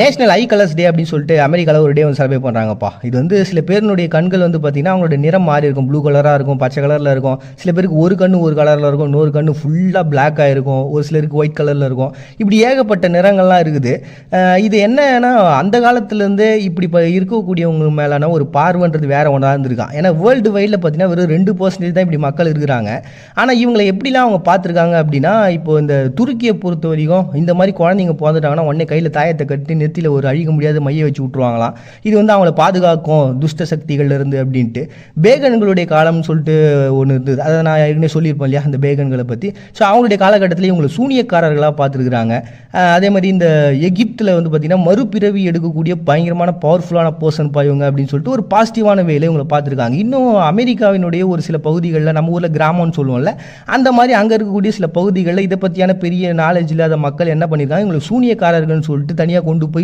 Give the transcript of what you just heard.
National ஐ colours டே அப்படின்னு சொல்லிட்டு அமெரிக்காவில் ஒரு டே வந்து செலிப்ரேட் பண்ணுறாங்கப்பா. இது வந்து சில பேருனுடைய கண்கள் வந்து பார்த்தீங்கன்னா அவங்களோட நிறம் மாறி இருக்கும். ப்ளூ கலராக இருக்கும், பச்சை கலரில் இருக்கும். சில பேருக்கு ஒரு கண்ணு ஒரு கலரில் இருக்கும், இன்னொரு கண்ணு ஃபுல்லாக பிளாக்காக இருக்கும், ஒரு சிலருக்கு ஒயிட் கலரில் இருக்கும். இப்படி ஏகப்பட்ட நிறங்கள்லாம் இருக்குது. இது என்னன்னா அந்த காலத்துலேருந்தே இப்படி இப்போ இருக்கக்கூடியவங்க மேலான ஒரு பார்வைன்றது வேற ஒன்றா இருந்திருக்கான். ஏன்னா வேர்ல்டு வைடில் பார்த்தீங்கன்னா வெறும் 2% தான் இப்படி மக்கள் இருக்கிறாங்க. ஆனால் இவங்களை எப்படிலாம் அவங்க பார்த்துருக்காங்க அப்படின்னா, இப்போ இந்த துருக்கியை பொறுத்த வரைக்கும் இந்த மாதிரி குழந்தைங்க பிறந்துட்டாங்கன்னா உடனே கையில் தாயத்தை கட்டி நெத்தியில் ஒரு அழிக்க முடியாத மைய வச்சு விட்ருவாங்களாம். இது வந்து அவங்கள பாதுகாக்கும் துஷ்ட சக்திகள் இருந்து அப்படின்ட்டு. பேகன்களுடைய காலம்னு சொல்லிட்டு ஒன்று இருந்தது. அதை நான் ஏற்கனவே சொல்லியிருப்பேன் இல்லையா அந்த பேகன்களை பற்றி. ஸோ அவங்களுடைய காலகட்டத்தில் இவங்களை சூனியக்காரர்களாக பார்த்துருக்குறாங்க. அதே மாதிரி இந்த எகிப்தில் வந்து பார்த்திங்கன்னா மறுபிறவி எடுக்கக்கூடிய பயங்கரமான பவர்ஃபுல்லான பர்சன் பாயுங்க அப்படின்னு சொல்லிட்டு ஒரு பாசிட்டிவான வேலை இவங்களை பார்த்துருக்காங்க. இன்னும் அமெரிக்காவினுடைய ஒரு சில பகுதிகளில் நம்ம ஊரில் கிராமம்னு சொல்லுவோம்ல, அந்த மாதிரி அங்கே இருக்கக்கூடிய சில பகுதிகளில் இதை பற்றியான பெரிய நாலேஜ் இல்லாத மக்கள் என்ன பண்ணியிருக்காங்க, இவங்களை சூனியக்காரர்கள்னு சொல்லிட்டு தனியாக கொண்டு